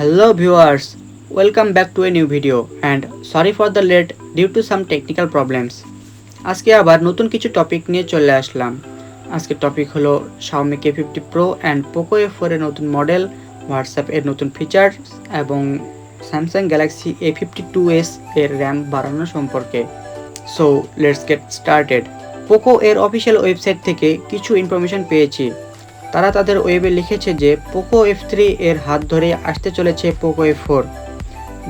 Hello viewers, welcome back to a new video and sorry for the late due to some technical problems. আজকে আবার নতুন কিছু topic নিয়ে চলে আসলাম। আজকে টপিক হলো Xiaomi K50 Pro and Poco F4 এর নতুন মডেল, WhatsApp এর নতুন ফিচার্স এবং Samsung Galaxy A52s এর RAM বাড়ানো সম্পর্কে। So let's get started. Poco এর অফিসিয়াল ওয়েবসাইট থেকে কিছু ইনফরমেশন পেয়েছি। তারা তাদের ওয়েবে লিখেছে যে Poco F3 এর হাত ধরে আসতে চলেছে Poco F4,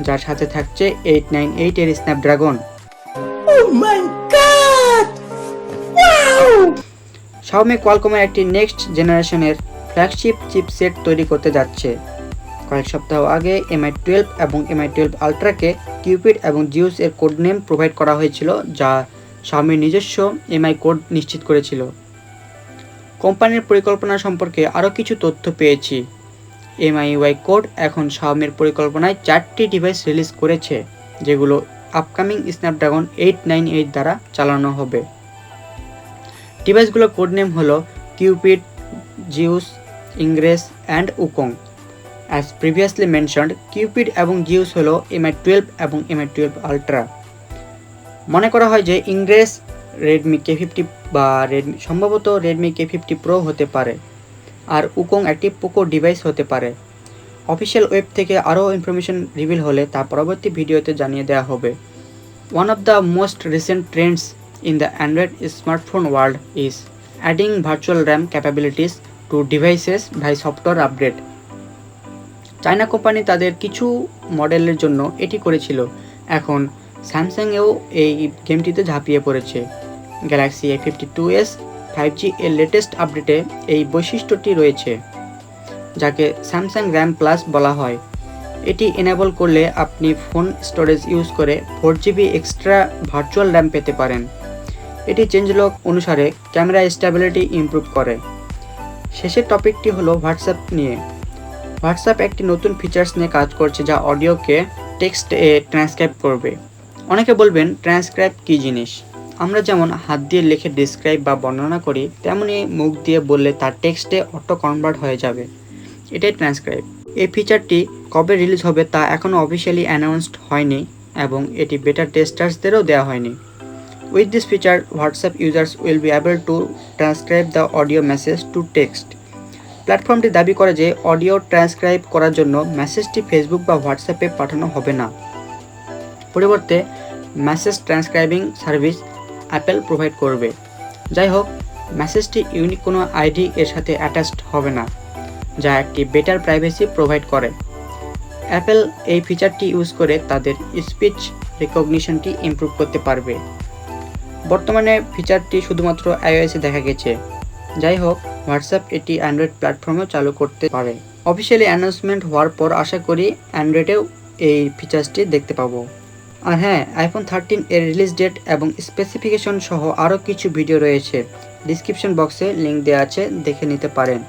যার সাথে থাকছে 898 এর Snapdragon। Oh my god! Wow! Xiaomi Qualcomm-এর একটি নেক্সট জেনারেশনের ফ্ল্যাগশিপ চিপসেট তৈরি করতে যাচ্ছে। কয়েক সপ্তাহ আগে Mi12 এবং Mi12 Ultra-কে কিউপিড এবং জিউস এর কোড নেম প্রোভাইড করা হয়েছিল, যা Xiaomi নিজস্ব MI কোড নিশ্চিত করেছিল। কোম্পানির পরিকল্পনা সম্পর্কে আরও কিছু তথ্য পেয়েছি। MIUI কোড এখন Xiaomiর পরিকল্পনায় 4টি ডিভাইস রিলিজ করেছে, যেগুলো আপকামিং স্ন্যাপড্রাগন 898 দ্বারা চালানো হবে। ডিভাইসগুলোর কোড নেম হলো Cupid, Zeus, Ingres and Wukong. As previously mentioned, Cupid এবং জিউস হলো Mi12 এবং Mi12 Ultra। মনে করা হয় যে ইংরেস রেডমি K50 বা সম্ভবত রেডমি K50 Pro হতে পারে, আর উকং একটি পোকো ডিভাইস হতে পারে। অফিসিয়াল ওয়েব থেকে আরও ইনফরমেশন রিভিল হলে তা পরবর্তী ভিডিওতে জানিয়ে দেওয়া হবে। One of the most recent trends in the Android smartphone world is adding virtual RAM capabilities to devices by software update. China company তাদের কিছু মডেলের জন্য এটি করেছিল, এখন স্যামসাংয়েও এই গেমটিতে ঝাঁপিয়ে পড়েছে। গ্যালাক্সি A52s 5G এর লেটেস্ট আপডেটে এই বৈশিষ্ট্যটি রয়েছে, যাকে স্যামসাং র্যাম প্লাস বলা হয়। এটি এনেবল করলে আপনি ফোন স্টোরেজ ইউজ করে 4GB এক্সট্রা ভার্চুয়াল র্যাম পেতে পারেন। এটি চেঞ্জলগ অনুসারে ক্যামেরা স্টেবিলিটি ইমপ্রুভ করে। শেষের টপিকটি হলো হোয়াটসঅ্যাপ নিয়ে। হোয়াটসঅ্যাপ একটি নতুন ফিচার্স নিয়ে কাজ করছে, যা অডিওকে টেক্সটে ট্রান্সক্রাইব করবে। অনেকে বলবেন ট্রান্সক্রাইব কী জিনিস? আমরা যেমন হাত দিয়ে লিখে ডিসক্রাইব বা বর্ণনা করি, তেমনি মুখ দিয়ে বললে তার টেক্সটে অটো কনভার্ট হয়ে যাবে। এটাই ট্রান্সক্রাইব। এই ফিচারটি কবে রিলিজ হবে তা এখনও অফিসিয়ালি অ্যানাউন্সড হয়নি এবং এটি বেটা টেস্টার্সদেরও দেওয়া হয়নি। With this feature, WhatsApp users will be able to transcribe the audio message to text. প্ল্যাটফর্মটি দাবি করে যে অডিও ট্রান্সক্রাইব করার জন্য মেসেজটি ফেসবুক বা হোয়াটসঅ্যাপে পাঠানো হবে না। পরিবর্তে মেসেজ ট্রান্সক্রাইবিং সার্ভিস অ্যাপেল প্রোভাইড করবে। যাই হোক, মেসেজটি ইউনিক কোনো আইডি এর সাথে অ্যাটাচড হবে না, যা একটি বেটার প্রাইভেসি প্রোভাইড করে। অ্যাপেল এই ফিচারটি ইউজ করে তাদের স্পিচ রিকগনিশনটি ইমপ্রুভ করতে পারবে। বর্তমানে ফিচারটি শুধুমাত্র iOS-এ দেখা গেছে। যাই হোক, হোয়াটসঅ্যাপ এটি অ্যান্ড্রয়েড প্ল্যাটফর্মেও চালু করতে পারে। অফিসিয়ালি অ্যানাউন্সমেন্ট হওয়ার পর আশা করি অ্যান্ড্রয়েডেও এই ফিচার্সটি দেখতে পাবো। আর হ্যাঁ, iPhone 13 এর রিলিজ ডেট এবং স্পেসিফিকেশন সহ আরও কিছু ভিডিও রয়েছে। ডিসক্রিপশন বক্সে লিঙ্ক দেওয়া আছে, দেখে নিতে পারেন।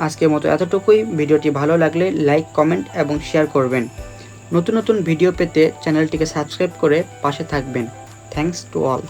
আজকের মতো এতটুকুই। ভিডিওটি ভালো লাগলে লাইক, কমেন্ট এবং শেয়ার করবেন। নতুন নতুন ভিডিও পেতে চ্যানেলটিকে সাবস্ক্রাইব করে পাশে থাকবেন। Thanks to all.